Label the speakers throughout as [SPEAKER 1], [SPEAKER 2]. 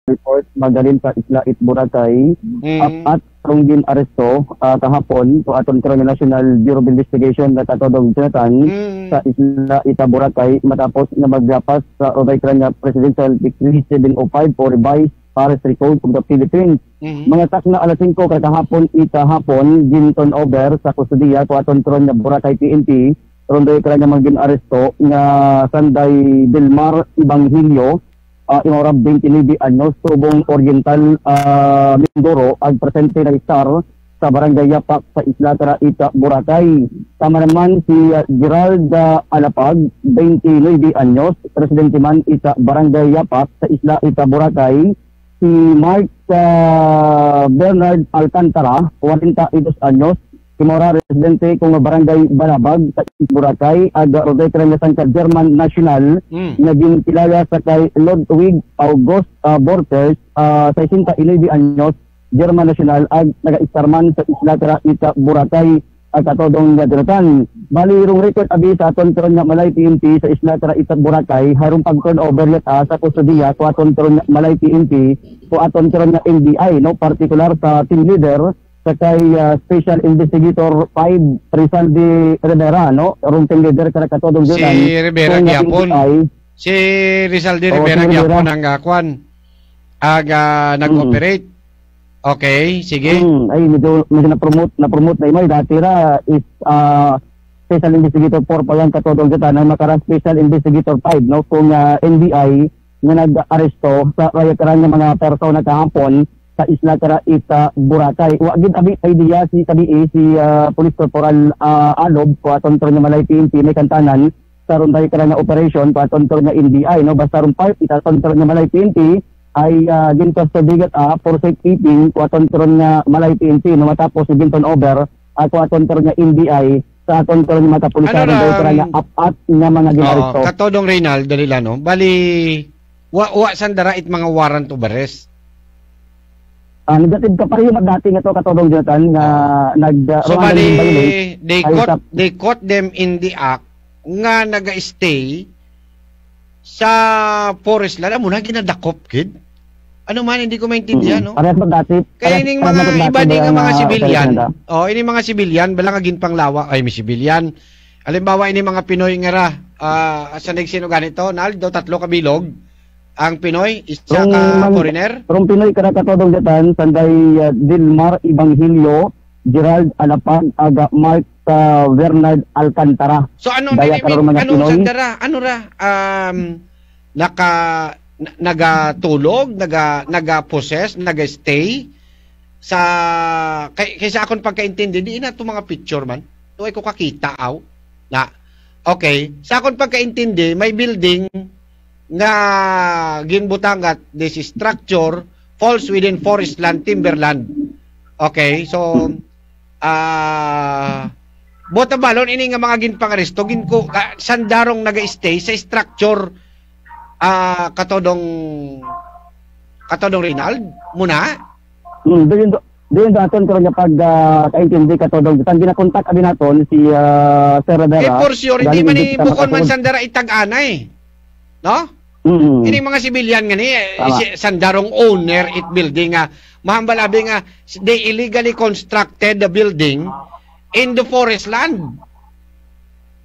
[SPEAKER 1] report magalin sa Isla Boracay at rong aresto kahapon po aton karon National Bureau of Investigation na katodong Jonathan sa Isla Boracay matapos na maglapas sa Roday Presidential Decree 705 for revised Forestry Code of the Philippines. Mga takna alas 5 kahapon ginton over sa kustudiya ko aton karon Boracay PNP rondoy karanya magin aresto nga Sanday Delmar Evangelio imorab 29 anyos subong Oriental Mindoro ag presente na star sa Barangay Yapak sa Isla Ita Boracay. Tama naman si Gerald Alapag 29 anyos residente man ita Barangay Yapak sa Isla Ita Boracay. Si Mark Bernard Alcantara 42 anyos Timora residente kung Barangay Banabag sa Boracay aga roday karanasan ka German National naging kilala sa kay Ludwig August Bortes 69 anyos German National ag naga-istarman sa Isla Ita Boracay at atodong Jonathan. Bali rong record abi sa aton karon nga Malay PNP sa Isla Ita Boracay harong pag-turn over yata sa kustudiya ko aton karon nga Malay PNP ko aton karon nga NBI no particular sa team leader sa kay Special Investigator 5 Rizal de Rivera no rong team leader kada katodong
[SPEAKER 2] si Rivera gyapon si Rizal de Rivera gyapon ang kwan aga nag-operate. Okay, sige.
[SPEAKER 1] Ay medyo na-promote na imay dati ra is Special Investigator 4 pa yan katodong dito na makara Special Investigator 5 no kung NBI nga nag-aresto sa karanya mga persona kahapon sa Isla Ita Boracay. Wa gid abi idea si Police Corporal Alob ko aton nga Malay PNP may kantanan sa ron tayo karanya operation ko aton nga NBI no basta ron part itaton nga Malay PNP ay gintos sa bigat for safekeeping ko aton nga Malay PNP no matapos ginton over ako aton nga NBI sa aton nga mga kapulisan tayo karanya apat nga mga ginaresto.
[SPEAKER 2] Katodong Reynald dalila no bali wa sandara it mga warrant of arrest.
[SPEAKER 1] Negative ka pareho magdati nga to katodong Jonathan nga
[SPEAKER 2] so bali they caught them in the act nga naga-stay sa forest land mo na ginadakop kid. Ano man hindi ko maintindihan no.
[SPEAKER 1] Parehas magdati.
[SPEAKER 2] Kaya ining mga iba ding mga sibilyan. Ini mga sibilyan bala nga ginpanglawa ay may sibilyan. Halimbawa ini mga Pinoy nga ra sa nagsino ganito naldo tatlo ka bilog. Ang Pinoy, isa ka foreigner?
[SPEAKER 1] From Pinoy ka na katodong datan, Sanday Dilmar Evangelio, Gerald Alapag, aga Mark Bernard Alcantara.
[SPEAKER 2] So ano sandara? Ano ra? Nagatulog, naga-possess, naga-stay sa kaysa akong pagkaintindi, di na ito mga picture man. Ito ay ko kakita aw. Na, okay, sa akong pagkaintindi, may building nga ginbutangat this structure falls within forest land timberland. Okay, so bota balon ini nga mga ginpangaresto ginko sandarong naga-stay sa structure katodong Reynald muna. Doon daton ko nga pag kaintindi katodong tan ginakontak abi naton si Sir Rivera. For sure hindi man ni bukon man sandara itag-anay. No? Ini mga sibilyan nga ni sandarong owner it building nga mahambalabi nga they illegally constructed the building in the forest land.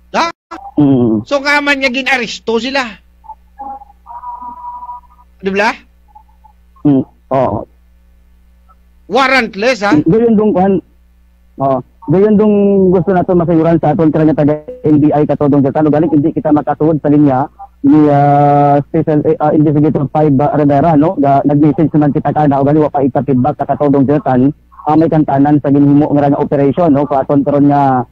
[SPEAKER 2] Da? So nga man nga ginaresto sila. Di ba? Warrantless ha?
[SPEAKER 1] Doon dong kan. Doon dong gusto nato masayuran sa aton kanya taga NBI katodong datan galing hindi kita makatuod sa linya ni Special Investigator 5 Rivera no nag-message naman kita kana og ganiwa pa ita-feedback sa katodong datan may kantanan sa ginhimo nga operation no katon karon nga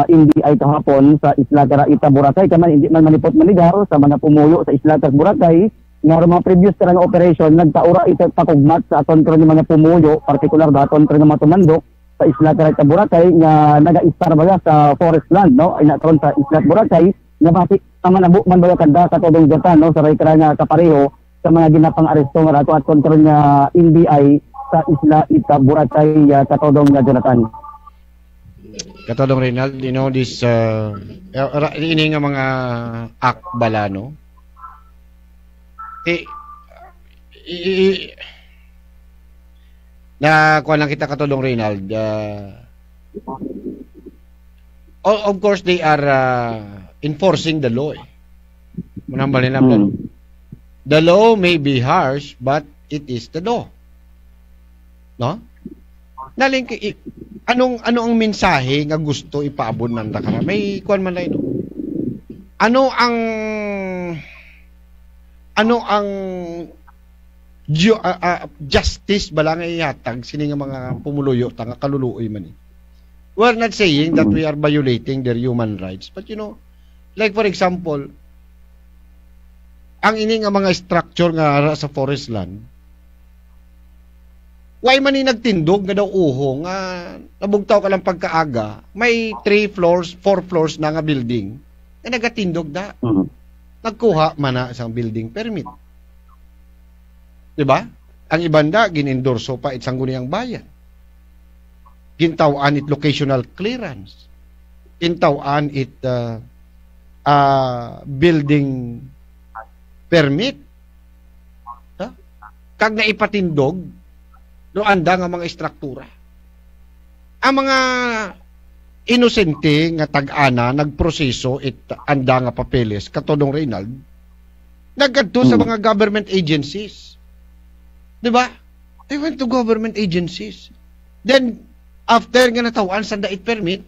[SPEAKER 1] NBI kahapon sa Isla Ita Boracay kaman hindi man manipot manigar sa mga pumuyo sa Isla Boracay nga mga previous nga operation nagtaura ita pakugmat sa aton karon mga pumuyo partikular daton karon nga matumandok sa Isla Ita Boracay nga naga-istar ba sa forest land no ay karon sa Isla Boracay nga bakit ang manabo man ba kada katodong datan no sa rekra nga kapareho sa mga ginapang aresto nga ato at kontrol nga NBI sa Isla Ita Boracay katodong nga Jonathan.
[SPEAKER 2] Katodong Reynald, you know this ini nga mga act bala no. na kuha lang kita katulong Reynald, of course they are enforcing the law. The law may be harsh, but it is the law. No? Naling ano ang mensahe nga gusto ipaabot ng dakara? May kuan man lay no. Ano ang justice bala nga ihatag sini nga mga pumuluyo tanga kaluluoy man eh. We're not saying that we are violating their human rights, but like for example, ang ini nga mga structure nga sa forest land, why man ni nagtindog nga daw uho nga nabugtaw ka lang pagkaaga, may 3 floors, 4 floors na nga building na nagatindog da. Nagkuha man na isang building permit. Diba? Ang ibanda, ginendorso pa isang guniyang bayan. Gintawan it locational clearance. Gintawan it building permit. Kag naipatindog, no anda nga mga istruktura. Ang mga inosente nga tag-ana nagproseso it anda nga papeles katulong Reynald nagadto sa mga government agencies. 'Di ba? They went to government agencies. Then after nga natawan sa dait permit,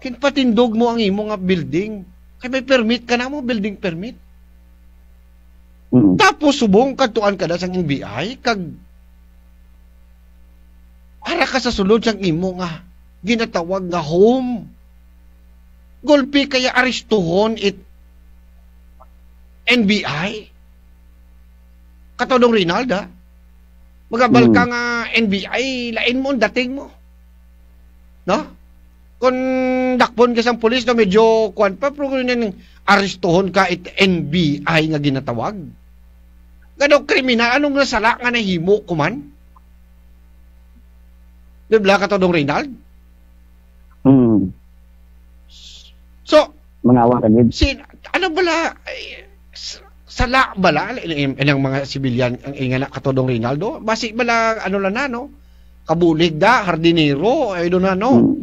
[SPEAKER 2] kinpatindog mo ang imo nga building. Kay may permit ka na mo, building permit. Tapos subong katuan ka na sa NBI kag para ka sa sulod sang imo nga ginatawag nga home. Gulpi kaya aristuhon it NBI. Katulong Rinalda. Magabal ka nga NBI, lain mo, dating mo. No? Kung dakpon ka sa pulis na medyo kuwan pa, pero kung aristuhon ka it NBI nga ginatawag. Gano'ng kriminal, anong nasala nga nahimo kuman? Diba katulong Rinald? So,
[SPEAKER 1] mangawa ka din.
[SPEAKER 2] Ano bala, sala bala, ilang mga sibilyan, ang ingana katulong Rinaldo, basi bala, ano lang na, no? Kabulig da, hardinero, I don't know.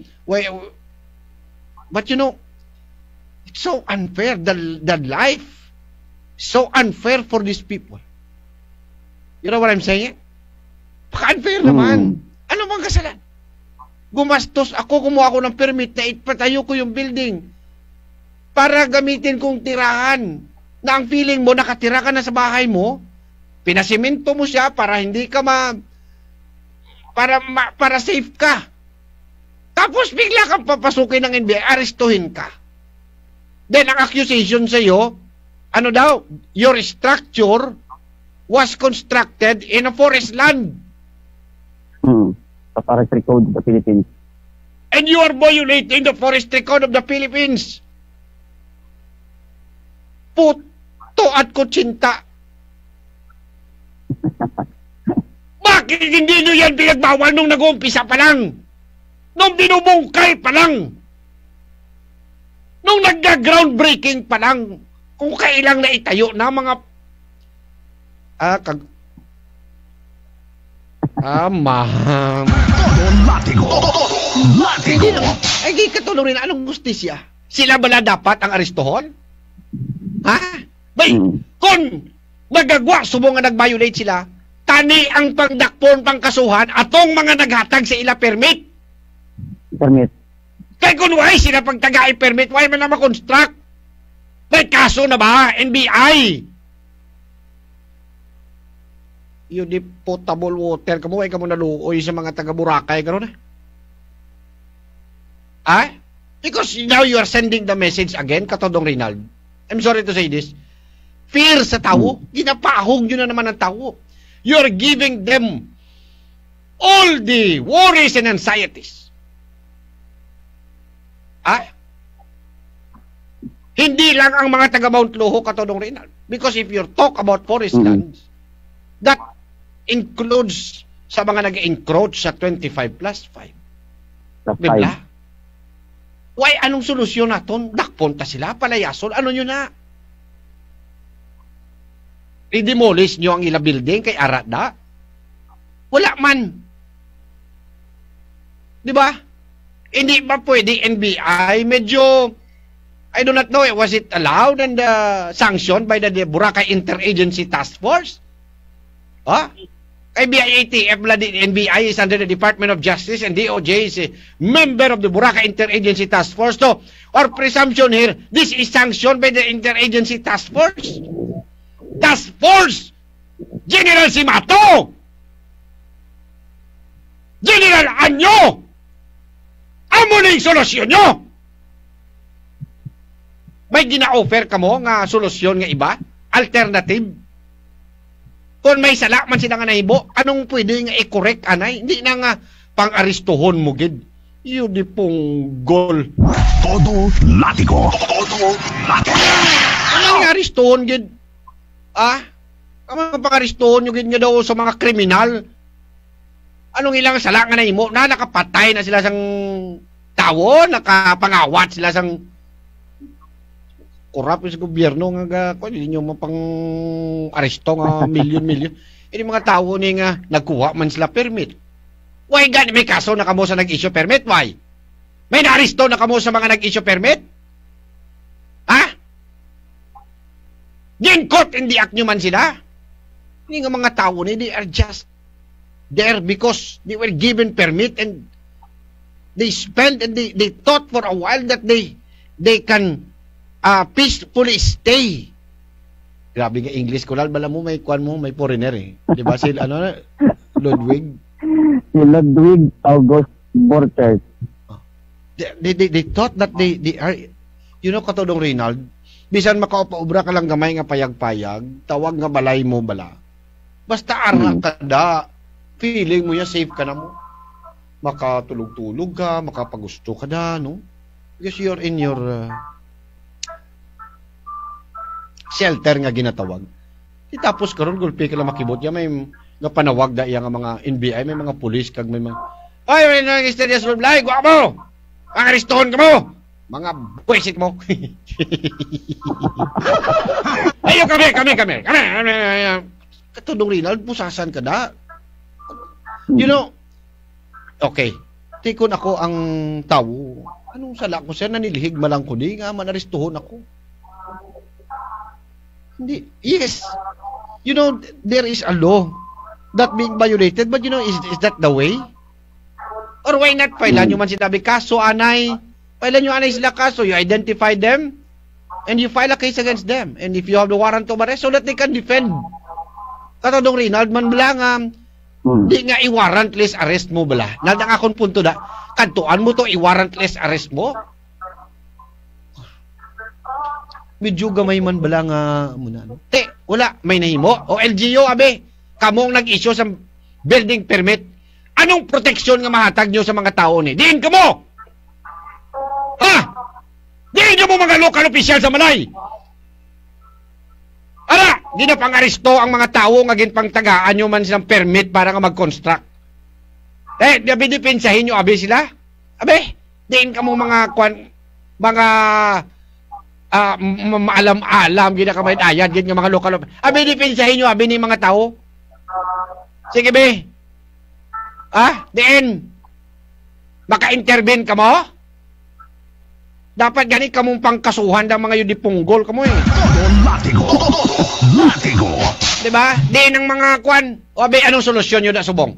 [SPEAKER 2] But it's so unfair, the life, so unfair for these people. You know what I'm saying? Paka-unfair naman. Ano bang kasalan? Gumastos ako, kumuha ako ng permit na ipatayo ko yung building para gamitin kong tirahan na ang feeling mo nakatira ka na sa bahay mo, pinasimento mo siya para hindi ka para safe ka. Tapos bigla kang papasukin ng NBI, arestuhin ka. Then ang accusation sa iyo, ano daw? Your structure was constructed in a forest land.
[SPEAKER 1] Sa Forestry Code of the Philippines.
[SPEAKER 2] And you are violating the Forestry Code of the Philippines. Puto at kutsinta. Bakit hindi nyo yan pinagbawal nung nag-uumpisa pa lang? Nung binubungkay pa lang? Nung nagga-groundbreaking pa lang? Kung kailang na itayo na mga ma'am. Hindi naman. Ay, katulong rin. Anong gustisya? Sila bala dapat ang aristohon? Ha? Bay, kung magagwa, subong nga nag-violate sila, tani ang pagdakpon pangkasuhan atong mga naghatag sa ila permit.
[SPEAKER 1] Permit.
[SPEAKER 2] Kaya kung why sila pagtagay permit, why man na makonstruct? May kaso na ba? NBI? Yung di potable water, kamuhay ka mo naluoy sa mga taga-Boracay, gano'n ah? Because now you are sending the message again, katodong Rinald. I'm sorry to say this. Fear sa tao, ginapahog yun na naman ang tao. You're giving them all the worries and anxieties. Hindi lang ang mga taga-Mount Luho, katodong Rinald. Because if you talk about forest lands, that includes sa mga nag-encroach sa 25 plus 5. Bibla? Why, anong solusyon naton? Dakponta sila, palayason, ano nyo na? i-demolish nyo ang ila building kay Arada? Wala man. Di ba? Hindi ba pwede NBI? Medyo, I do not know, was it allowed and sanctioned by the Boracay Interagency Task Force? Ha? Kay BIATF, NBI is under the Department of Justice and DOJ is a member of the Boracay Interagency Task Force. So, our presumption here, this is sanctioned by the Interagency Task Force. Task Force! General Simato! General Anyo! Amo na yung solusyon nyo! May gina-offer ka mo nga solusyon nga iba? Alternative? Kung may sala man sila nga nahibo, anong pwede nga i-correct, anay? Hindi na nga pang-aristohon mo, gid. Yun di pong goal.
[SPEAKER 3] Todo Latigo. Todo Latigo.
[SPEAKER 2] Anong nga aristohon, gid? Ang pang-aristohon nyo, gid nga daw sa mga kriminal. Anong ilang sala nga nahimo? Na nakapatay na sila sang tawo, nakapangawat sila sang korap sa gobyerno nga hindi nyo mapang aresto nga milyon-milyon. Ini mga tao ni nga nagkuha man sila permit. Why gani may kaso na kamo sa nag-issue permit? Why? May na-aresto na kamo sa mga nag-issue permit? Ha? Din-court hindi act nyo man sila? Ini nga mga tao ni, they are just there because they were given permit and they spent and they thought for a while that they can peacefully stay. Grabe nga English ko lang. Bala mo, may kwan mo, may foreigner eh. Di ba si, Ludwig?
[SPEAKER 1] Si Ludwig August Borchert.
[SPEAKER 2] They thought that they are, you know, katodong Reynald, bisan makaupa-ubra ka lang gamay nga payag-payag, tawag nga balay mo bala. Basta arak ka da, feeling mo ya safe ka na mo. Makatulog-tulog ka, makapagusto ka da, no? Because you're in your shelter nga ginatawag. Tapos karon gulpi ka lang makibot ya may nga panawag da iya nga mga NBI, may mga pulis kag may mga ay may nang istorya sa blay, gwa mo. Ang arestohon ka mo. Mga buwisit mo. Ayo kami. Katudong Rinald, pusasan ka da. You know, okay. Tikon ako ang tao. Anong sala ko sir, nanilihig malang ko di nga manarestohon ako. Hindi. Yes. You know, there is a law that being violated, but you know, is that the way? Or why not? Pailan nyo man sinabi, kaso anay. Pailan nyo anay sila kaso. You identify them, and you file a case against them. And if you have the warrant of arrest, so that they can defend. Katodong Rinald, man bala di nga i-warrantless arrest mo bala. Nadang akong punto da, kantuan mo to i-warrantless arrest mo? Medyo gamay man bala nga muna. Te, wala, may nahimo. O LGU, abe, kamong nag-issue sa building permit. Anong proteksyon nga mahatag nyo sa mga tao ni? Diin ka mo! Ha? Diin nyo mo mga local official sa Malay! Ara! Di na pang-aresto ang mga tao nga ginpangtagaan nyo man silang permit para nga mag-construct. Eh, dabi dipinsahin nyo, abe sila? Abe, diin ka mo mga maalam-alam, gina ka may ayad, gina mga lokal. Abi, dipinsahin nyo, abi ni mga tao. Sige, be. Diin. Maka-intervene ka mo? Dapat ganit ka mong pangkasuhan ng mga yun di punggol ka mo eh. Latigo. Diba? Diin ang mga kwan. O, abi, anong solusyon nyo na subong?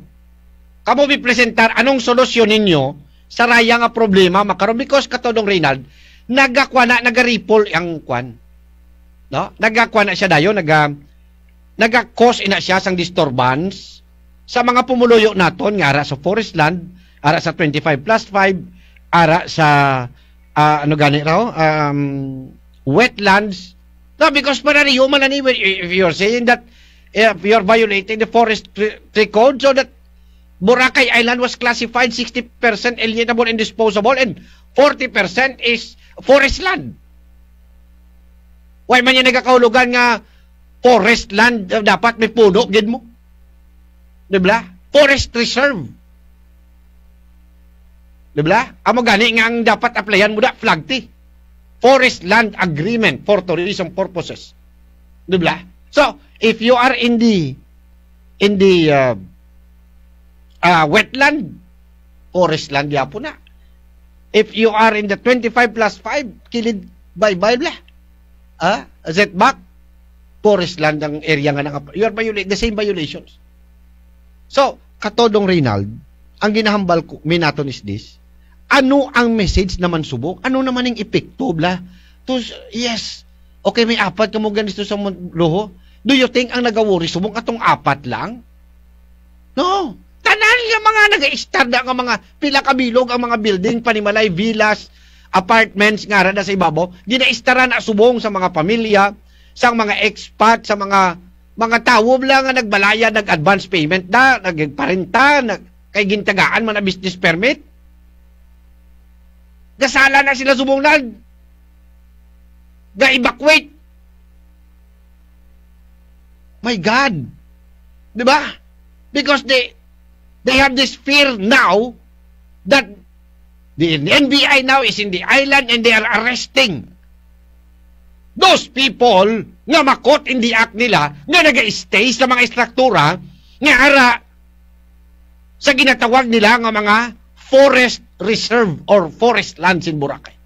[SPEAKER 2] Kamo bipresentar, anong solusyon ninyo sa raya nga problema makaroon? Because katodong Reynald, naga-ripple ang kwan. No? Nagakwa na siya dayo, naga-cause ina siya sang disturbance sa mga pumuluyo naton nga ara sa forest land, ara sa 25+5, ara sa wetlands. No, because manariyo man ani if you're saying that if you're violating the forest tree code, so that Boracay Island was classified 60% alienable and disposable and 40% is forest land. Why man yan nagkakahulugan nga forest land dapat may puno, gid mo? Diba? Forest reserve. Diba? Amo gani nga ang dapat applyan mo da, FLAGT. Forest Land Agreement for Tourism Purposes. Diba? So, if you are in the wetland, forest land yapo na. If you are in the 25 plus 5, kilid baybay bla. Setback, forest land ang area nga nang you are the same violations. So, katodong Reynald, ang ginahambal ko, minaton is this, ano ang message naman subok? Ano naman ang epekto bla? Yes, okay, may apat ka mo ganito sa luho. Do you think ang nagawuri subok atong apat lang? No. Tanan yung mga nag-start na ang mga pila kabilog ang mga building, panimalay, villas, apartments nga rada sa ibabaw. Gina-istara na subong sa mga pamilya, sa mga expat, sa mga tao lang nga nagbalaya, nag-advance payment na, nagparenta, kay gintagaan man na business permit. Gasala na sila subong na. Ga-evacuate. My God. Diba? Because they have this fear now that the NBI now is in the island and they are arresting those people nga makot in the act nila nga nag-stay sa mga struktura nga ara sa ginatawag nila nga mga forest reserve or forest lands in Boracay.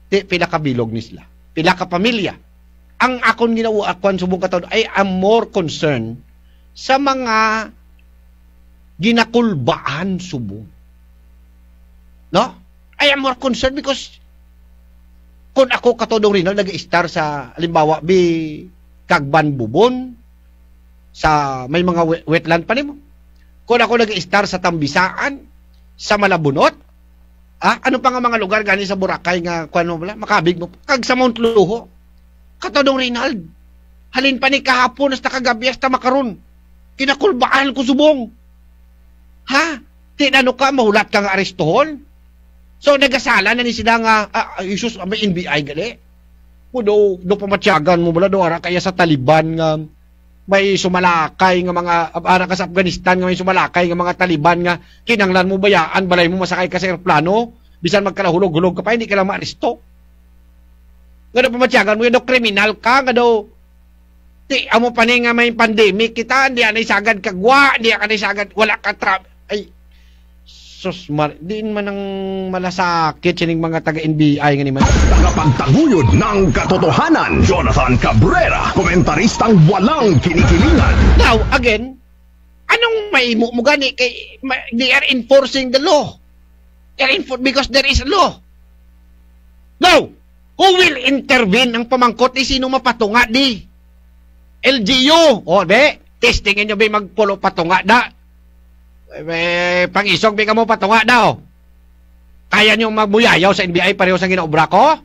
[SPEAKER 2] Pila ka bilog ni sila. Pila ka pamilya. Ang akon ginawa akon subong kataon ay am more concerned sa mga ginakulbaan subong. No? I am more concerned because kung ako katodong rin nag-star sa halimbawa Kagban Bubon sa may mga wetland pa nimo. Kung ako nag-star sa Tambisaan, sa Malabunot, ano pa nga mga lugar gani sa Boracay nga kuan mo bala makabig mo kag sa Mount Luho. Katodong Reynald, halin pa ni kahapon hasta kagabi hasta makaron. Kinakulbaan ko subong. Ha? Tinano ka, mahulat ka nga arestohon? So, nagasala na ni sila nga, isus, may NBI gali. Do pamatyagan mo bala, do ara kaya sa Taliban nga, may sumalakay nga mga, ara ka sa Afghanistan nga may sumalakay nga mga Taliban nga, kinanglan mo bayaan, balay mo masakay ka sa aeroplano, bisan magkalahulog-hulog ka pa, hindi ka lang maaresto. Nga do pamatyagan mo, do kriminal ka, nga do, amo pa nga may pandemic kita, hindi anay sagad kagwa, hindi anay sagad, wala ka ay, sus, din man ang malasakit sining mga taga-NBI nga ni man.
[SPEAKER 3] Tagapagtaguyod ng katotohanan, Jonathan Cabrera, komentaristang walang kinikilingan.
[SPEAKER 2] Now, again, anong may mo gani kay they are enforcing the law. Because there is a law. Now, who will intervene ang pamangkot ni sino mapatunga di? LGU. O, be, testingin nyo ba magpulo patunga da? Pang-isog, be ka mo patunga daw. Kaya nyo magbuyayaw sa NBI pareho sa ginaobra ko?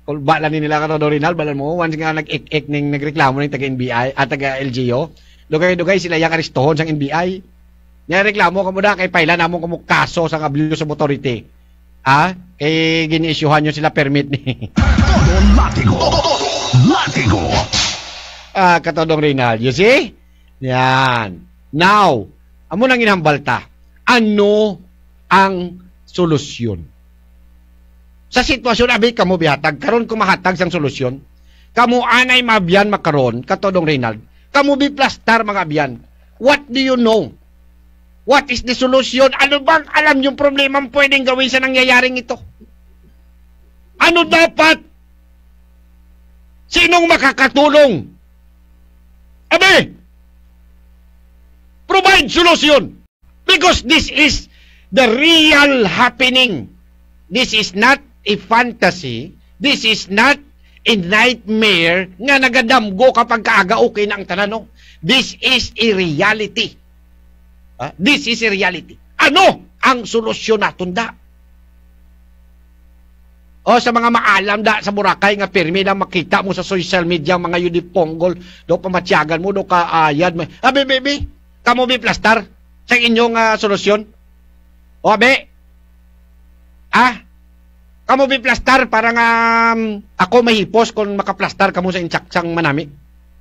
[SPEAKER 2] Kulba lang nila ka to, Rinal, balan mo, once nga nag-ik-ik ning nagreklamo ng taga-NBI at taga-LGU, dugay-dugay sila yung aristohon sa NBI. Reklamo ka mo na, kay pailan namon ka mo kaso sa abuse of authority. Eh, gini-issuehan nyo sila permit ni.
[SPEAKER 3] Todo Latigo. Latigo.
[SPEAKER 2] Katodong Rinal, you see? Yan. Now, amo nang inambalta. Ano ang solusyon? Sa sitwasyon abi kamo bihatag karon ko mahatag sang solusyon. Kamo anay mabiyan makaron katodong Reynald. Kamo biplastar mga biyan. What do you know? What is the solution? Ano bang alam yung problema pwedeng gawin sa nangyayaring ito? Ano dapat? Sinong makakatulong? Abe! Provide solution. Because this is the real happening. This is not a fantasy. This is not a nightmare nga nagadamgo kapag kaaga okay na ang tanano. This is a reality. This is a reality. Ano ang solusyon naton da? O sa mga maalam da sa Boracay nga pirmi na makita mo sa social media mga yudiponggol do pamatyagan mo do kaayad mo. Baby, kamo bi plastar sa inyong solusyon? O abe? Kamo bi plastar para nga ako mahipos kung makaplastar kamo sa insaksang manami.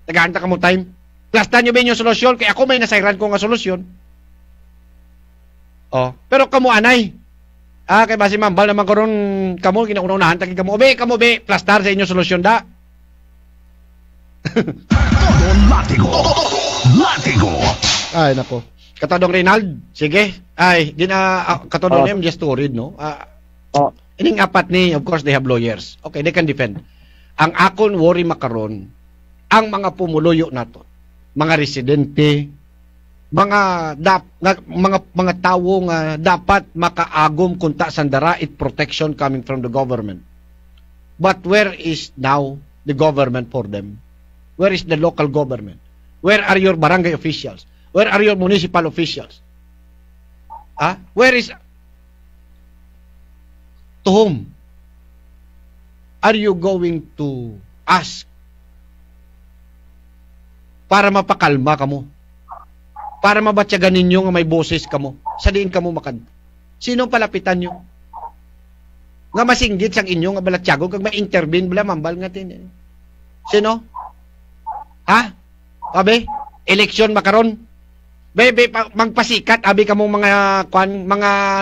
[SPEAKER 2] Tagaanta kamo time. Plastar nyo ba yung solusyon? Kaya ako may nasayran ko nga solusyon. Pero kamo anay. Kay basi mambal naman karon kamo kinaunahan tagi kamo. Kamo plastar sa inyo solusyon da.
[SPEAKER 3] Todo Latigo. Latigo.
[SPEAKER 2] Ay nako. Katodong Reynald, sige. Ay, katodong name just to read, no? Ining apat ni, of course, they have lawyers. Okay, they can defend. Ang akon worry makaron, ang mga pumuluyo nato, mga residente, mga tao nga dapat makaagom kunta sandara it protection coming from the government. But where is now the government for them? Where is the local government? Where are your barangay officials? Where are your municipal officials? Where is to whom are you going to ask para mapakalma kamo? Para mabatyagan ninyo nga may boses kamo. Sa diin kamo makanta. Sino palapitan nyo? Nga masinggit sang inyo nga balatyagog kag ma-intervene bala mambal nga tin. Sino? Abe, eleksyon makaron. Bebe magpasikat abi kamo mga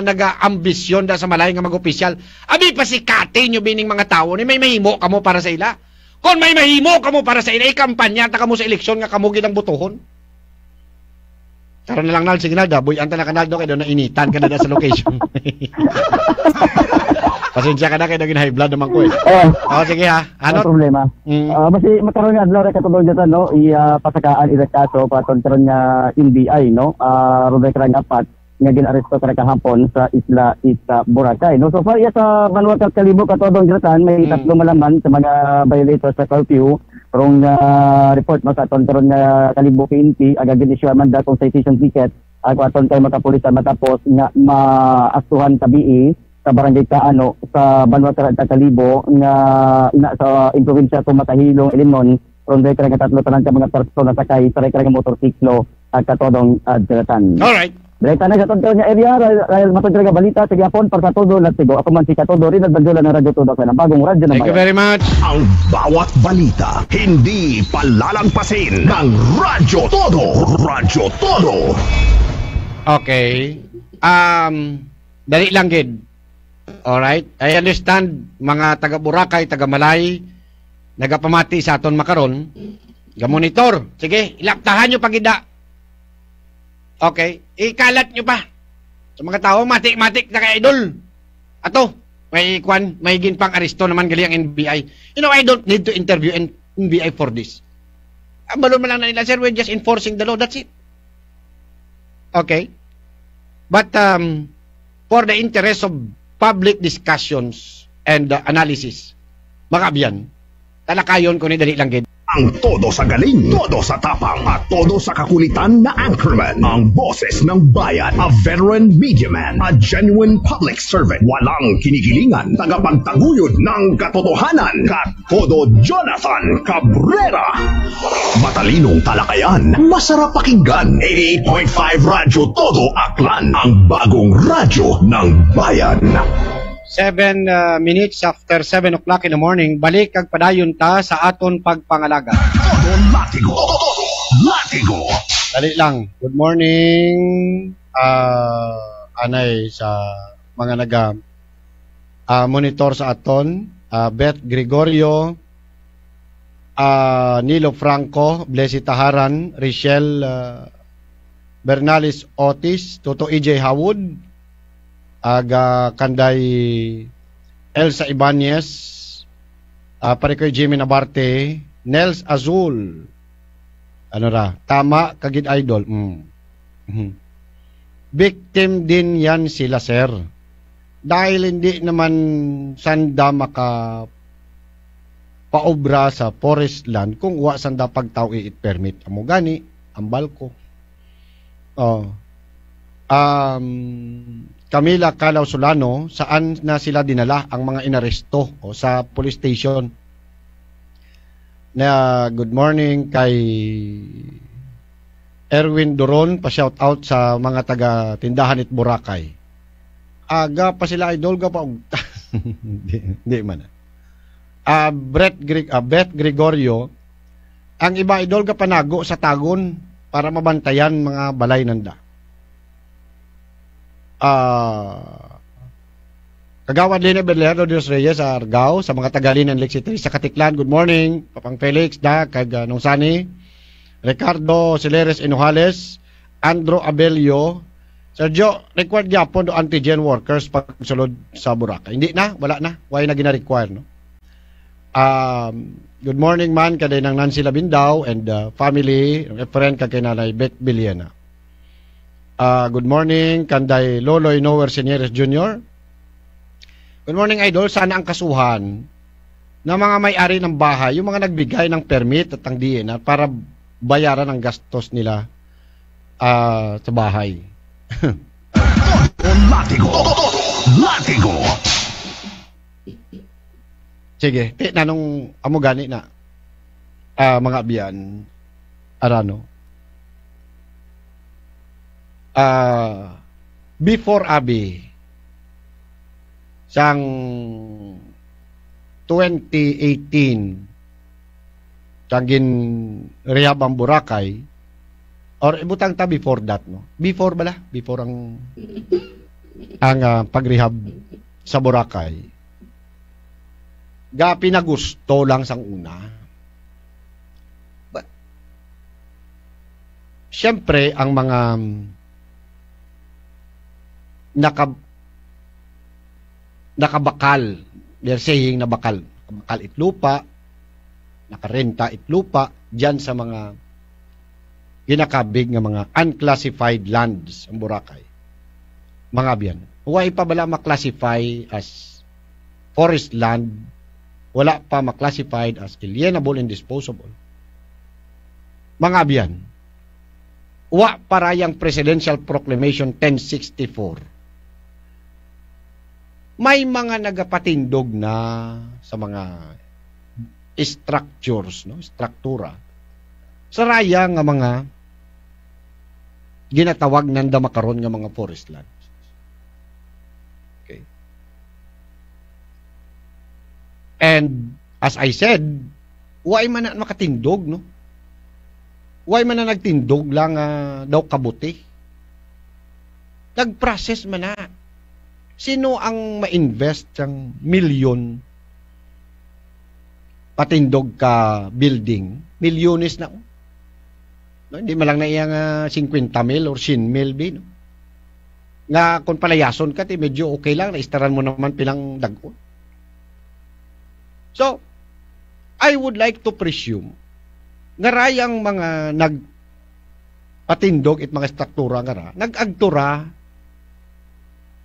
[SPEAKER 2] naga-ambisyon da sa malay nga mag-opisyal. Abi pasikatin nyo bining mga tao ni may mahimo kamo para sa ila. Kung may mahimo kamo para sa ila, kampanya ta kamo sa eleksyon nga kamo gidang butohon. Tara na lang nal, sige na, daboy anta na kanal do kay do na initan ka na sa location. Pasensya ka na kay naging high blood naman ko eh. Sige ha. Ano
[SPEAKER 1] problema? Basi makaroon nga adlaw katulong dito no, pasakaan ila kaso paton karon nga NBI no. Rodek rang apat nga ginaresto kahapon sa isla Boracay no. So far sa Manuel Kalibo katulong dito may tatlo malaman sa mga violators sa curfew. Karong report sa aton karon nga Kalibo PNP aga ginisyu man datong citation ticket aton kay makapulis matapos nga maastuhan sa BE sa barangay Kaano sa Banwa Kalibo nga ina sa probinsya sa Matahilong Ilimnon ron day nga tatlo tanan ka mga persona sakay sa nga motorsiklo at katodong Adjatan.
[SPEAKER 2] All right.
[SPEAKER 1] Direkta na sa tonto nga area dahil matod nga balita sa gyapon para sa todo Latigo. Ako man si Katodo rin nagbanjola ng Radyo Todo sa bagong radyo na.
[SPEAKER 2] Thank you very much.
[SPEAKER 3] Ang bawat balita hindi palalampasin ng Radyo Todo. Radyo Todo.
[SPEAKER 2] Okay. Dali lang gid. Alright, I understand mga taga Boracay, taga Malay nagapamati sa aton makaron. Ga-monitor. Sige, ilaptahan nyo pagida. Okay, ikalat nyo pa. Sa mga tao, matik-matik na ka-idol. Ato, may ginpang aresto naman gali ang NBI. You know, I don't need to interview NBI for this. Balon man lang na nila, sir, we're just enforcing the law. That's it. Okay. But, for the interest of public discussions and analysis, makabiyan, talakayon ko ni dali lang gid.
[SPEAKER 3] Ang todo sa galing, todo sa tapang, at todo sa kakulitan na anchorman. Ang boses ng bayan, a veteran media man, a genuine public servant, walang kinikilingan, tagapagtaguyod ng katotohanan, Katodo Jonathan Cabrera. Matalinong talakayan, masarap pakinggan. 88.5 Radyo Todo Aklan, ang bagong radyo ng bayan.
[SPEAKER 2] 7 minutes after 7 o'clock in the morning, balik kag padayon ta sa aton pagpangalaga.
[SPEAKER 3] Todo Latigo. Latigo.
[SPEAKER 2] Dali lang. Good morning, anay sa mga monitor sa aton, Beth Gregorio, Nilo Franco, Blessy Taharan, Richelle Bernales Otis, Toto EJ Hawud, aga Kanday Elsa Ibanez, pare ko Jimmy Nabarte, Nels Azul, ano ra, tama kagid idol. Victim din yan sila, sir, dahil hindi naman sanda maka paobra sa forest land kung wa sanda pagtaw it permit amo gani ang balko. Camila Calaw Solano, saan na sila dinala ang mga inaresto o sa police station? Na good morning kay Erwin Doron, pa-shout out sa mga taga tindahan at Boracay. Aga pa sila idol ga pa. Hindi man. Beth Gregorio, ang iba idol ga panago sa tagon para mabantayan mga balay nanda. Kagawad Lina Berlero Dios Reyes sa Argao, sa mga tagalinan Lake City, sa Katiklan, good morning. Papang Felix, kag Nung Sani, Ricardo Sileres Inuhales, Andro Abelio, Sergio, required gyapon do antigen workers pagsulod sa Boracay. Hindi na, wala na. Why na gina-require, no? Good morning man, kaday ng Nancy Labindao and family, friend kag kay Nanay Beck Biliana. Good morning, kanday Loloy Nower Senieres Jr. Good morning, Idol. Sana ang kasuhan ng mga may-ari ng bahay, yung mga nagbigay ng permit at ang DNR para bayaran ang gastos nila sa bahay.
[SPEAKER 3] Latigo! Latigo!
[SPEAKER 2] Sige, nanong amo gani na mga abiyan arano. Before Abi sang 2018 kagin rehab ang Boracay or ibutang ta before that, no? Before ang pagrehab sa Boracay. Ga pinagusto lang sang una. But, siyempre ang mga nakabakal, they're saying na bakal itlupa, nakarenta itlupa diyan sa mga ginakabig nga mga unclassified lands ang Boracay. Mga biyan. Huwag pa bala maklasify as forest land, wala pa maklasify as alienable and disposable. Mga biyan. Wa parayang Presidential Proclamation 1064. May mga nagapatindog na sa mga structures, no? Struktura. Sa raya nga mga ginatawag nanda makaron nga mga forest lands. Okay. And as I said, why man na makatindog, no? Why man na nagtindog lang daw kabuti? Nag-process man na. Sino ang ma-invest ng milyon patindog ka building? Milyones na. No, hindi man lang na iyang 50 mil or 100 mil, no? Nga kung palayason ka, medyo okay lang. Naistaran mo naman pilang dagon. So, I would like to presume nga rayang mga nagpatindog at mga struktura nga ra, nag-agtura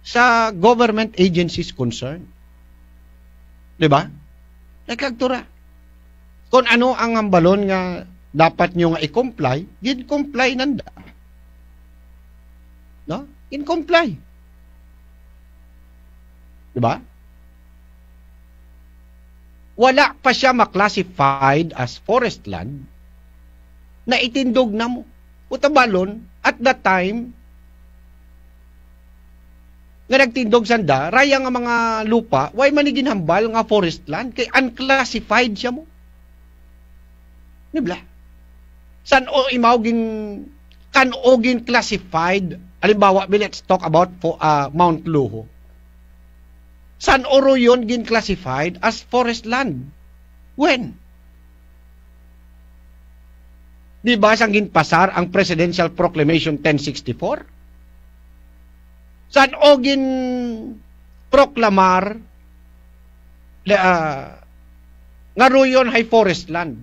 [SPEAKER 2] sa government agencies concerned. Diba? Nag-agtura. Kung ano ang ambalon nga dapat nyo nga i-comply, gin-comply nanda. No? In-comply. Diba? Wala pa siya maklasify as forest land na itindog na mo. Utabalon, at that time, nga nagtindog sanda, raya nga mga lupa, way manigin hambal nga forest land, kay unclassified siya mo. Nibla? San o imawgin, kan o gin classified, alimbawa, let's talk about Mount Luho. San oro yun gin classified as forest land? When? Di ba sang ginpasar ang Presidential Proclamation 1064? San o gin proklamar nga royon hay forest land?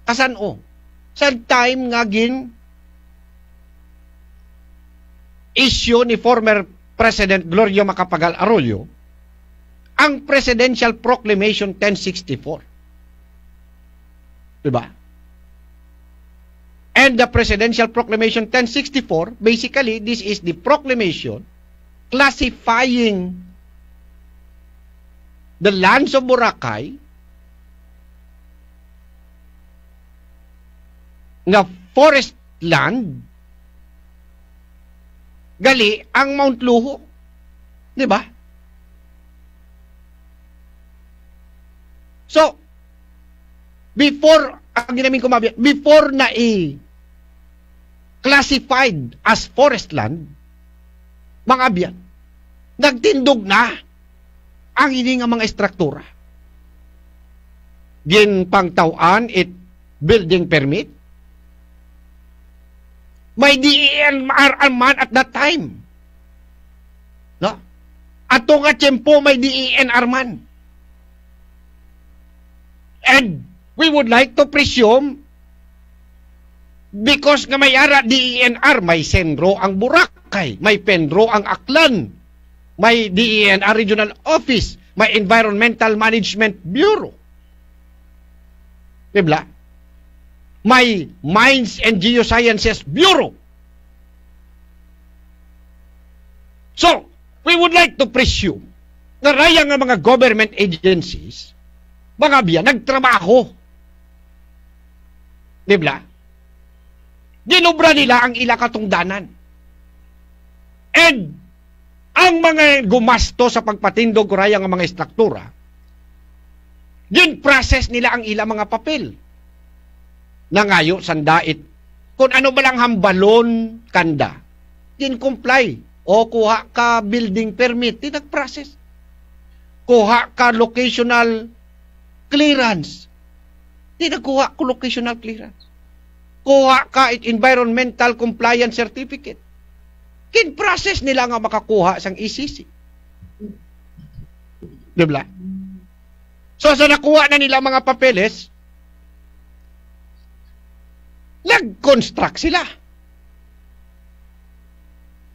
[SPEAKER 2] Kasan o? San time nga gin issue ni former President Gloria Macapagal Arroyo ang Presidential Proclamation 1064. Diba? And the Presidential Proclamation 1064, basically, this is the proclamation classifying the lands of Boracay nga forest land gali ang Mount Luho. Diba? So, before, ang ginamin ko mabiyak, before na classified as forest land, mga abyan, nagtindog na ang ini nga mga istruktura. Gin pangtawan it building permit. May DENR man at that time. No? Ato nga tiyempo may DENR man. And we would like to presume because nga may ara DENR, may Senro ang Boracay, may Penro ang Aklan, may DENR Regional Office, may Environmental Management Bureau. Diba? May Mines and Geosciences Bureau. So, we would like to presume na raya nga mga government agencies, mga biya, nagtrabaho. Diba? Ginubra nila ang ila katungdanan. And, ang mga gumasto sa pagpatindog raya nga mga istruktura, gin-process nila ang ila mga papel. Nangayo, sandait. Kung ano ba lang hambalon, kanda, gin-comply. O kuha ka building permit, di nag-process. Kuha ka locational clearance, di nagkuha ko locational clearance. Kuha ka environmental compliance certificate. Kin-process nila nga makakuha sang ECC. Diba? So, sa nakuha na nila mga papeles, nag-construct sila.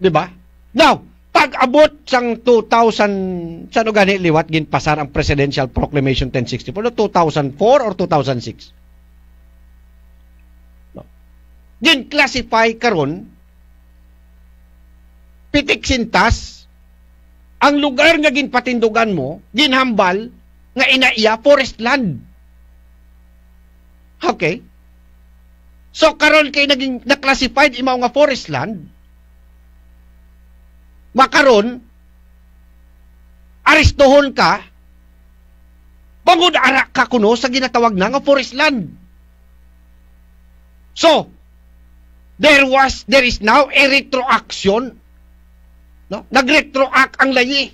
[SPEAKER 2] Diba? Now, pag-abot sang 2000, saan o gani liwat, ginpasar ang Presidential Proclamation 1064, 2004 or 2006? No. Gin-classify karon pitik sintas, ang lugar nga ginpatindugan mo, ginhambal, nga inaiya, forest land. Okay? So, karon kay naging na-classified imaw nga forest land, makaron, aristohon ka, bangod ara ka kuno sa ginatawag na nga forest land. So, there is now a retroaction. No? Nag-retroact ang layi.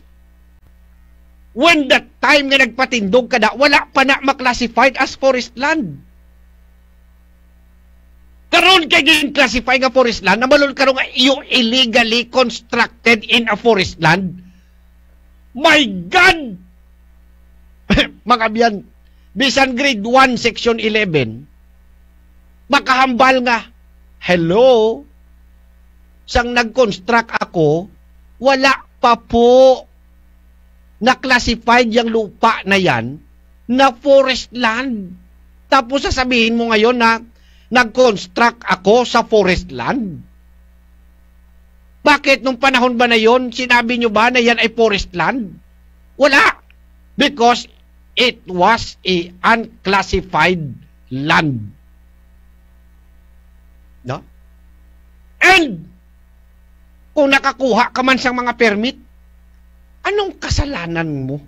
[SPEAKER 2] When that time nga nagpatindog ka na, wala pa na maklasify as forest land. Karon kay gin-classify nga forest land, namalon karon nga you illegally constructed in a forest land. My God! Mga biyan, bisan grade 1, section 11, makahambal nga, hello, sang nag-construct ako, wala pa po na-classified yung lupa na yan na forest land. Tapos sasabihin mo ngayon na nag-construct ako sa forest land. Bakit nung panahon ba na yon sinabi nyo ba na yan ay forest land? Wala. Because it was a unclassified land. No? And kung nakakuha ka man sa mga permit, anong kasalanan mo?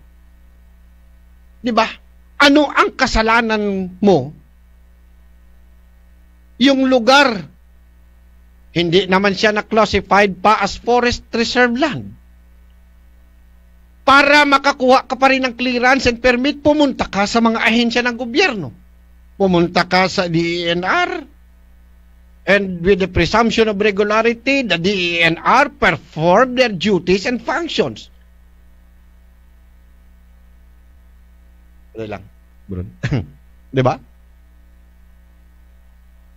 [SPEAKER 2] Diba? Ano ang kasalanan mo? Yung lugar, hindi naman siya na-classified pa as forest reserve land. Para makakuha ka pa rin ng clearance and permit, pumunta ka sa mga ahensya ng gobyerno. Pumunta ka sa DENR, and with the presumption of regularity, the DENR perform their duties and functions. Wala lang, bro. Diba?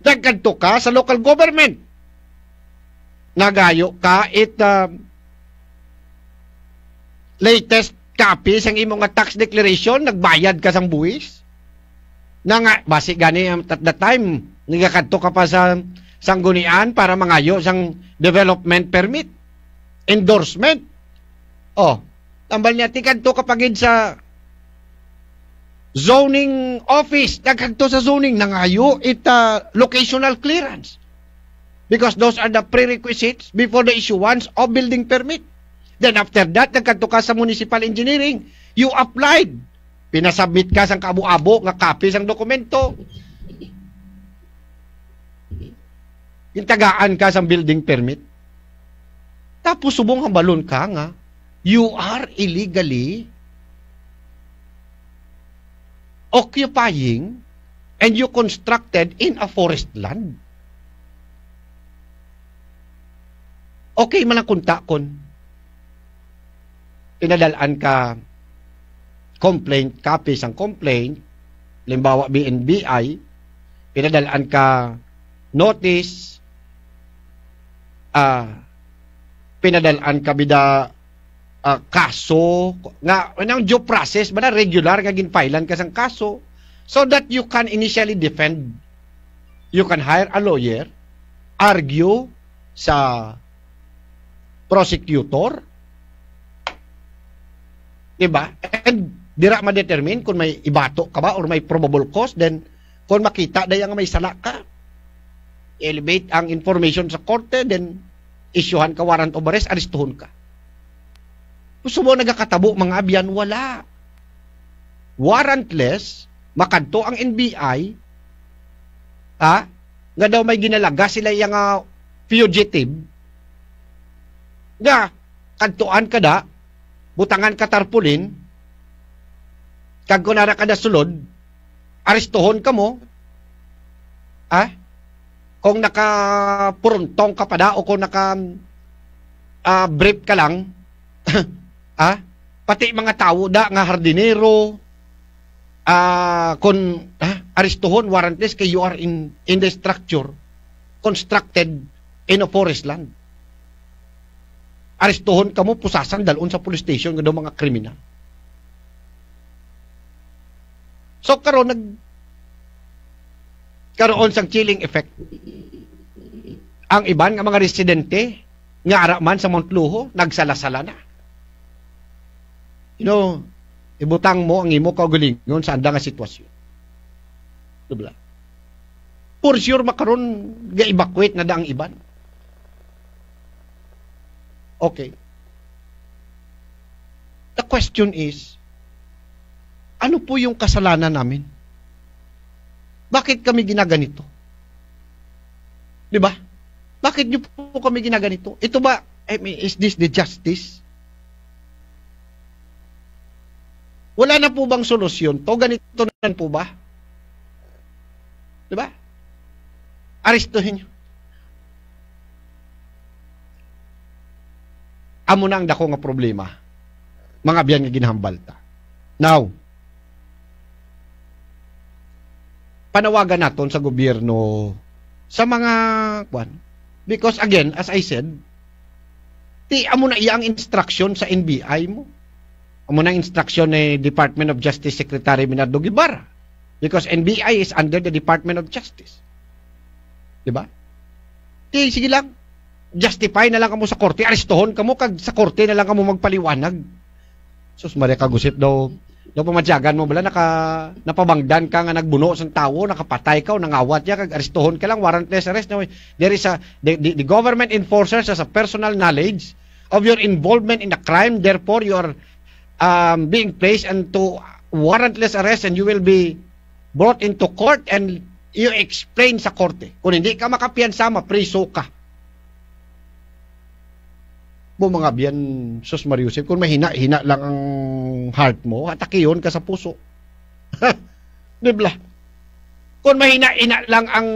[SPEAKER 2] Nagkanto ka sa local government. Nagayo ka latest copy sang imong tax declaration, nagbayad ka sang buwis. Na nga, basi gani at that time, nagkanto ka pa sa sanggunian para mangayo sang development permit. Endorsement. Oh, tambal niya, tikanto ka pagid sa zoning office, nagkanto sa zoning, nangayo locational clearance. Because those are the prerequisites before the issuance of building permit. Then after that, nagkanto ka sa municipal engineering. You applied. Pinasubmit ka sang kaabo-abo nga copy sang dokumento. Intagaan ka sang building permit. Tapos subong hambalon ka nga, you are illegally occupying and you constructed in a forest land. Okay man ang kuntakon. Pinadalaan ka complaint, copies ang complaint, limbawa BNBI, pinadalaan ka notice, pinadalaan ka bida kaso, nga, anong due process, ba na regular nga ginfilan ka sang kaso, so that you can initially defend. You can hire a lawyer, argue sa prosecutor, diba? And dira ma-determine kung may ibato ka ba or may probable cause, then kung makita daya nga may sala ka, elevate ang information sa korte, then isyuhan ka warrant of arrest, aristuhon ka. Gusto mo nagakatabo mga abyan? Wala. Warrantless, makadto ang NBI, nga daw may ginalaga sila yung fugitive, nga, kadtuan ka da, butangan ka tarpulin, kag kunara ka da sulod, aristohon ka mo, kung nakapuruntong ka pa da, o kung brief ka lang, pati mga tao da, nga hardinero, kung aristohon, warrantless, kay you are in the structure, constructed in a forest land. Aristohon ka mo, pusasan, dalon sa police station, nga daw mga kriminal. So, karoon sang chilling effect. Ang iban nga mga residente, nga araman sa Montluho, nagsalasala na. You know, ibutang mo ang imo kaugalingon sa anda nga sitwasyon. Diba? For sure, makaroon ga-evacuate na da ang iban. Okay. The question is, ano po yung kasalanan namin? Bakit kami ginaganito? Diba? Bakit nyo po kami ginaganito? Ito ba, is this the justice? Wala na po bang solusyon to? Ganito na po ba? Diba? Aristuhin nyo. Amo na ang dako nga problema. Mga biyan nga ginhambalta. Now, panawagan naton sa gobyerno sa mga because again, as I said, amo na iya ang instruction sa NBI mo. Amo na instruction ni Department of Justice Secretary Bernardo Guevara. Because NBI is under the Department of Justice. Diba? Sige lang. Justify na lang kamo sa korte, aristohon kamo, kag sa korte na lang kamo magpaliwanag. Sus, Maria Kagusit daw pamadyagan mo bala, napabangdan ka nga nagbuno sa tao, nakapatay ka o nangawat niya, kag aristohon ka lang, warrantless arrest. There is the government enforcers has a personal knowledge of your involvement in the crime, therefore you are being placed into warrantless arrest and you will be brought into court and you explain sa korte. Kung hindi ka makapiyansa, mapriso ka. Mo mga biyan, Sus Mariusip, kung mahina-hina lang ang heart mo, atakiyon ka sa puso. Dibla? Kung mahina-hina lang ang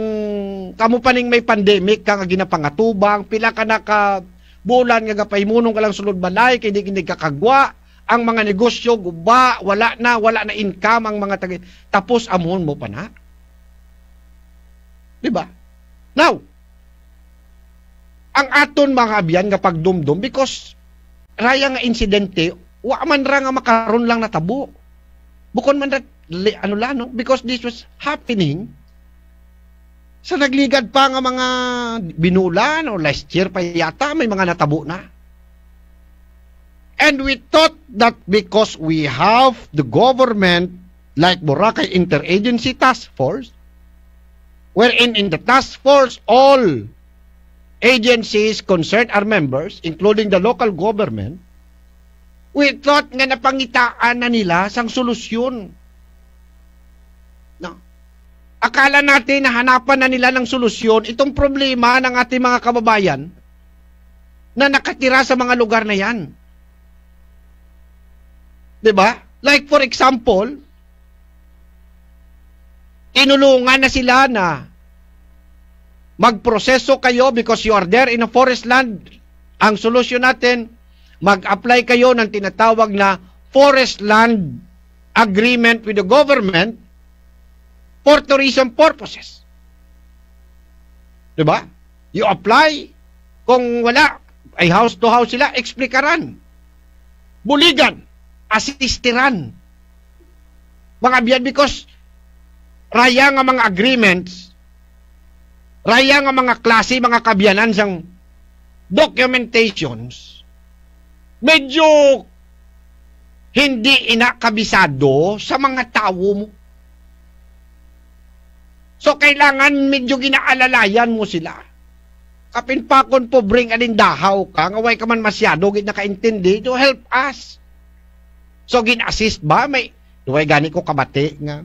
[SPEAKER 2] kamo paning may pandemic ka nga ginapangatubang, pila ka naka bulan nga gapaymunong ka lang sulod balay, kay hindi kakagwa, ang mga negosyo guba, wala na income ang mga tapos amon mo pa na. Diba? Now, ang aton mga abyan nga pagdumdum because raya nga insidente wa man ra nga makaron lang natabo bukon man because this was happening sa nagligad pa nga mga binulan o last year pa yata may mga natabo na, and we thought that because we have the government like Boracay Interagency Task Force, wherein in the task force all agencies concerned are members, including the local government, we thought nga napangitaan na nila sang solusyon. No. Akala natin na hanapan na nila ng solusyon itong problema ng ating mga kababayan na nakatira sa mga lugar na yan. Diba? Like for example, tinulungan na sila na magproseso kayo because you are there in a forest land. Ang solusyon natin, mag-apply kayo ng tinatawag na forest land agreement with the government for tourism purposes. Diba? You apply. Kung wala, ay house to house sila, explikaran. Buligan. Asistiran. Mga biyan, because raya nga mga agreements, raya nga mga klase, mga kabyanan sang documentations, medyo hindi inakabisado sa mga tao mo. So, kailangan medyo ginaalalayan mo sila. Kapinpakon po, bring alindahaw ka, ngaway ka man masyado, nakaintindi, to help us. So, gin-assist ba? May, duway gani ko kabati nga.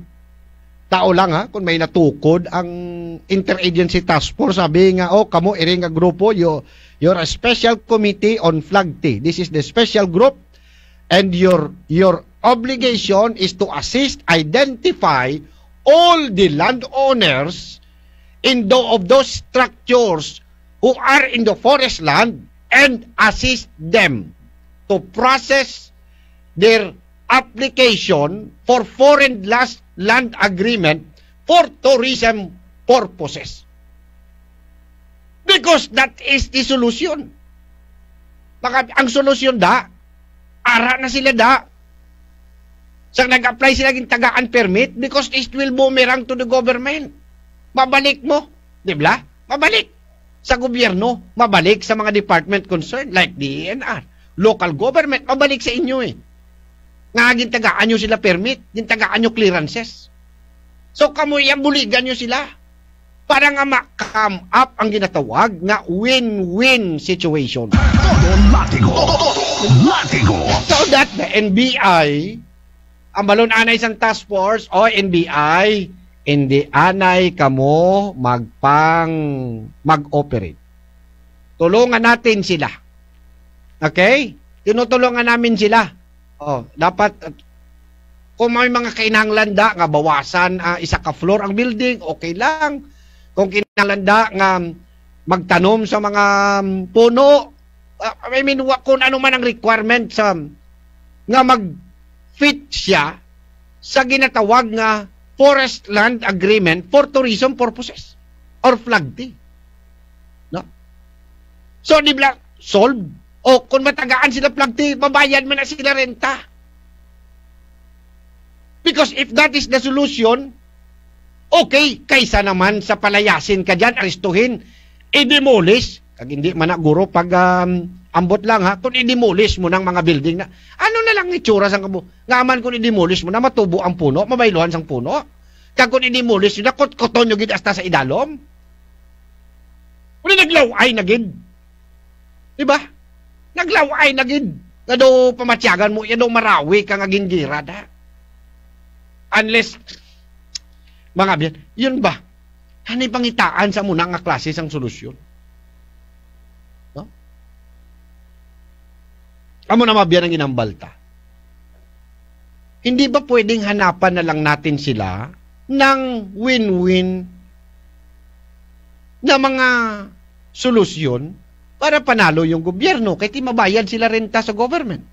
[SPEAKER 2] Tao lang ha, kung may natukod ang interagency task force, sabi nga, oh, kamo, iring nga grupo, you're a special committee on flag T. This is the special group, and your obligation is to assist, identify all the landowners of those structures who are in the forest land and assist them to process their application for foreign land agreement for tourism purposes. Because that is the solution. Ang solusyon ara na sila sa nag-apply sila ng tagaan permit because it will boomerang to the government. Mabalik mo. Di ba? Mabalik. Sa gobyerno. Mabalik sa mga department concerned like the ENR. Local government. Mabalik sa inyo eh. Nga gintagaan nyo sila permit. Gintagaan nyo clearances. So kamuyan buligan nyo sila. Para nga ma-come up ang ginatawag na win-win situation. So that the NBI, ang balon anay sang task force, o NBI, hindi anay kamo mag-operate. Tulungan natin sila. Okay? Tinutulungan namin sila. Dapat, kung may mga kinahanglan nga bawasan isa ka floor ang building, okay lang. Kung kinahanglan nga magtanom sa mga puno, I mean, kung ano man ang requirement nga mag-fit siya sa ginatawag nga forest land agreement for tourism purposes or flag T. No? So, di ba, solve? O kung matagaan sila flag T, babayad mo na sila renta. Because if that is the solution, okay, kaysa naman sa palayasin ka dyan, aristuhin, i-demolish. Kag hindi man na guro pag ambot lang ha, kung i-demolish mo ng mga building na, ano na lang itsura sang kamo? Ngaman kung i-demolish mo na matubo ang puno, mabayluhan sang puno. Kag kung i-demolish na koton yung gid hasta sa idalom. Kung naglaway na gid. Diba? Naglaway na gid. Nga do pamatyagan mo, yan do marawi kang aging girad ha. Unless, mga biyan, yun ba? Hanay pangitaan sa muna nga klase sang solusyon. No? Amo na mabiyan ang inambalta. Hindi ba pwedeng hanapan na lang natin sila ng win-win na mga solusyon para panalo yung gobyerno kahit mabayad sila renta sa government.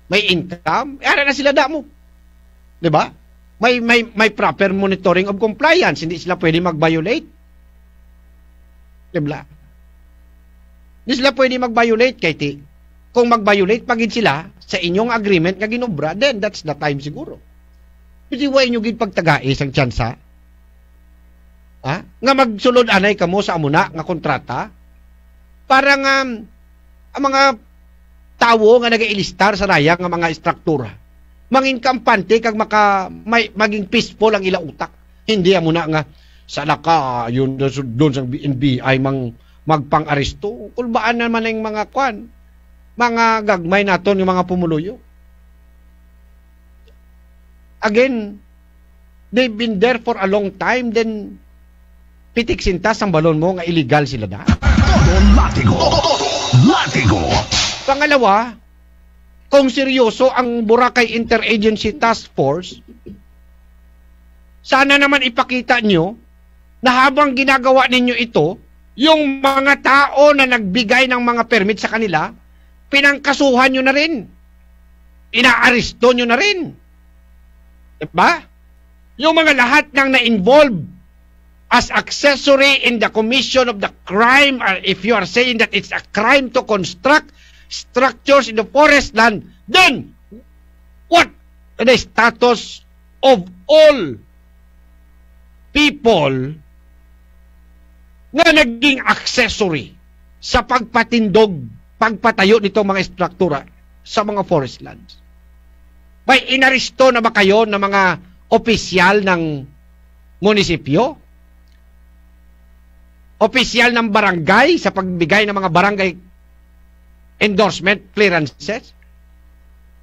[SPEAKER 2] May income, ara na sila damo. 'Di ba? May proper monitoring of compliance, hindi sila pwede mag-violate. 'Di ba? Hindi sila pwede mag-violate kahit kung mag-violate pagid sila sa inyong agreement nga ginobra, then that's the time siguro. Hindi way nyo gid pagtagais ang tsansa. Ha? Nga magsulod anay kamo sa amuna nga kontrata para nga ang mga tawo nga nagailistar sa raya nga mga struktura mangin kampante kag maging peaceful ang ilang utak. Hindi amuna nga sa laka yun doon sa NBI magpang-aresto. Kulbaan naman ang mga mga gagmay naton yung mga pumuluyo. Again, they've been there for a long time, then pitik sintas ang balon mo nga illegal sila na. Pangalawa, kung seryoso ang Boracay Interagency Task Force, sana naman ipakita nyo na habang ginagawa ninyo ito, yung mga tao na nagbigay ng mga permit sa kanila, pinangkasuhan nyo na rin. Inaaresto nyo na rin. Diba? Yung mga lahat ng na-involve as accessory in the commission of the crime, or if you are saying that it's a crime to construct structures in the forest land, then what the status of all people na naging accessory sa pagpatindog, pagpatayo nitong mga struktura sa mga forest lands? May inaresto na ba kayo ng mga opisyal ng munisipyo? Opisyal ng barangay sa pagbigay ng mga barangay endorsement clearances?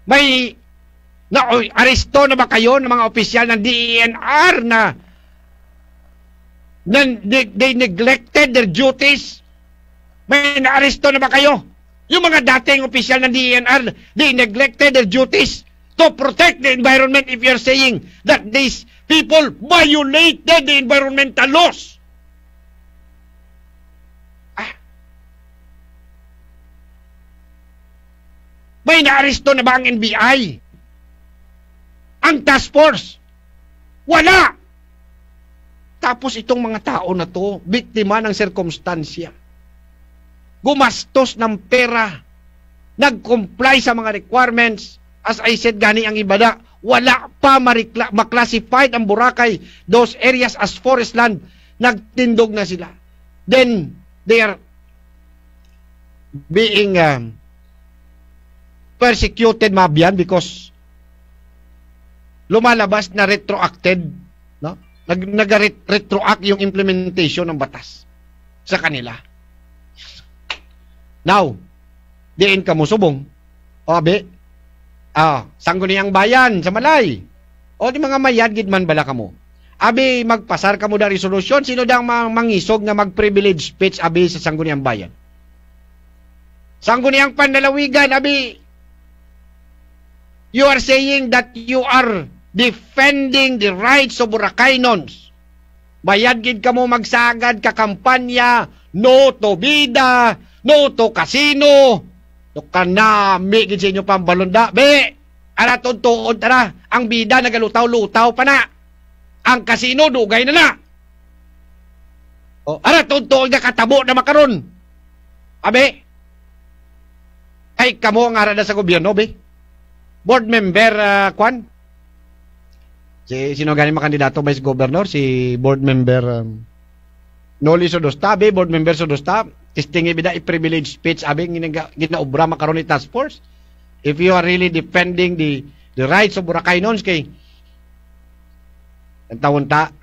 [SPEAKER 2] May aresto na ba kayo ng mga opisyal ng DENR na they neglected their duties? May naaresto na ba kayo? Yung mga dating opisyal ng DENR, they neglected their duties to protect the environment if you're saying that these people violated the environmental laws. May naaresto na ba ang NBI? Ang task force? Wala! Tapos itong mga tao na to, biktima ng sirkumstansya, gumastos ng pera, nag-comply sa mga requirements. As I said, gani ang ibada, wala pa maklasify ang Boracay, those areas as forest land, nagtindog na sila. Then, they are being persecuted, mabyan, because lumalabas na retroacted, no? Nag-retroact yung implementation ng batas sa kanila. Now, diin ka mo subong. O, abe, Sangguniang Bayan sa Malay. O, di mga mayad, gidman bala ka mo. Abi, magpasar ka mo da resolution. Sino dang mangisog na mag-privilege speech, abi, sa Sangguniang Bayan? Sangguniang Panlalawigan, abi, you are saying that you are defending the rights of Boracaynons. Bayad gid ka mo magsagad ka kampanya, no to bida, no to casino, no kanami gid sa inyo pambalonda. Be, ara tuod tara, ang bida nagalutaw-lutaw pa na. Ang casino dugay na na. O, ara tuod nga katabo na makaron. Abe, ay kamo ang ara na sa gobyerno, be. Board member, Kwan? Sino galing makandidato vice governor? Si board member Noli Sodosta, be, board member Sodosta, tistingi bida i-privilege speech, abe, ginaobra makaroon ni task force. If you are really defending the rights of Boracaynons, kay ang tawon ta,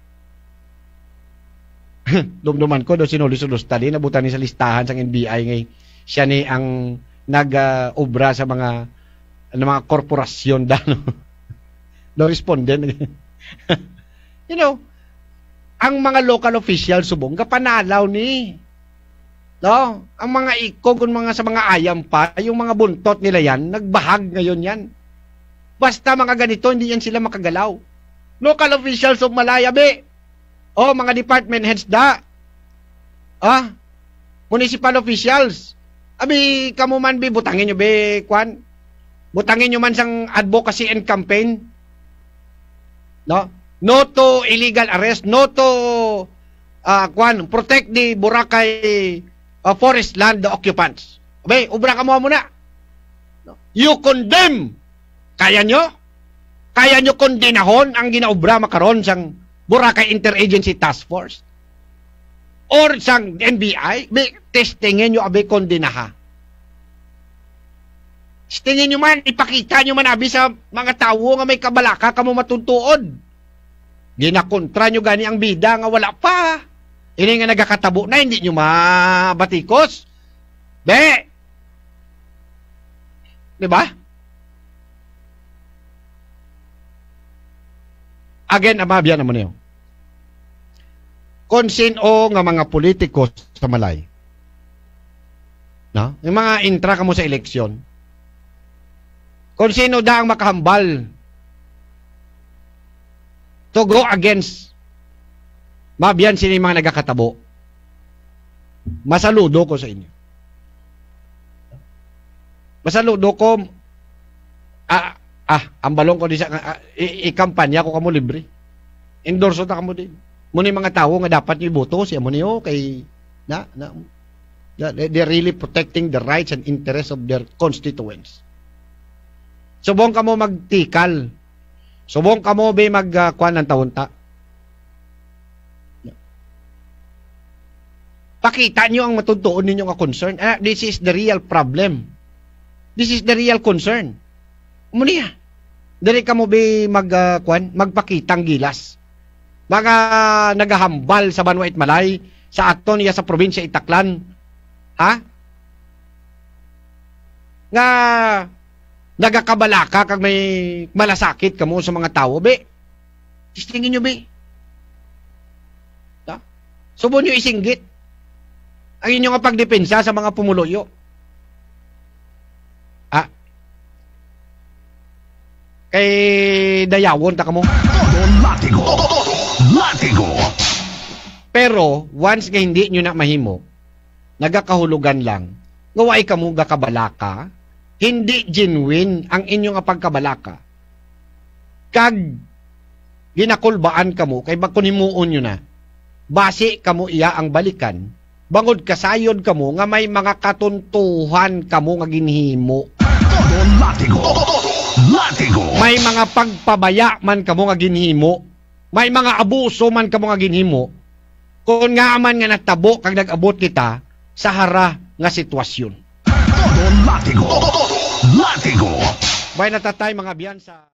[SPEAKER 2] dumduman ko, do si Noli Sodosta din, nabutan ni sa listahan sa NBI, ngay siya ni ang nag-obra sa mga korporasyon dano. No respondent. You know, ang mga local official subong kapanalaw ni. No, ang mga ikog kung mga sa mga ayam pa, yung mga buntot nila yan, nagbahag ngayon yan. Basta mga ganito, hindi yan sila makagalaw. Local officials of Malaya, be. O, mga department heads da. Municipal officials. Abi, kamuman, be, butangin nyo, be, Kwan. Butangin nyo man sang advocacy and campaign. No to illegal arrest, no to protect the Boracay forest land, the occupants. Abay, ubra ka mo muna. You condemn. Kaya nyo kondinahon ang ginaobra makaron sang Boracay Interagency Task Force or sang NBI, testingin nyo, abay, kondinaha. Tingin nyo man, ipakita nyo man abi sa mga tao nga may kabalaka kamo matuntuod. Ginakontra nyo gani ang bida nga wala pa. Ini nga nagakatabo na, hindi nyo mabatikos. Be! Diba? Again, amabyan naman niyo. Kung sino nga mga politiko sa Malay, no? Yung mga intra kamo sa eleksyon, kung sino da ang makahambal to go against mabiyan sini mga nagakatabo. Masaludo ko sa inyo. Masaludo ko ang balong ko di sa ikampanya ko kamo libre. Endorso ta kamo din. Muni mga tao nga dapat niyo iboto siya mo niyo kay they're really protecting the rights and interests of their constituents. Subong kamo magtikal. Subong kamo be magkuan ng taon-ta. Pakita niyo ang matutuon ninyo nga concern. This is the real problem. This is the real concern. Muni diri kamo be magpakitang gilas. Mga nagahambal sa Banwa Itmalay, sa akto niya sa probinsya Itaklan. Ha? Nga nagakabalaka kag may malasakit kamo sa mga tao, be. Tistingin nyo, be. Ha? Subo nyo isinggit ang inyong pagdepensa sa mga pumuloyo. Ha? Kay dayawon ta kamo. Latigo. Pero once nga hindi nyo na mahimo, nagakahulugan lang, ngaway kamo gakabalaka, hindi genuine ang inyong pagkabalaka. Kag ginakulbaan kamo, kay bakunimuon nyo na, base kamo iya ang balikan, bangod kasayod kamo nga may mga katuntuhan kamo nga ginhimo. Latigo. May mga pagpabaya man kamo nga ginhimo. May mga abuso man kamo nga ginhimo. Kung nga man nga natabo kag nag-abot kita sa hara nga sitwasyon. Latigo. Bay natatay mga biyan sa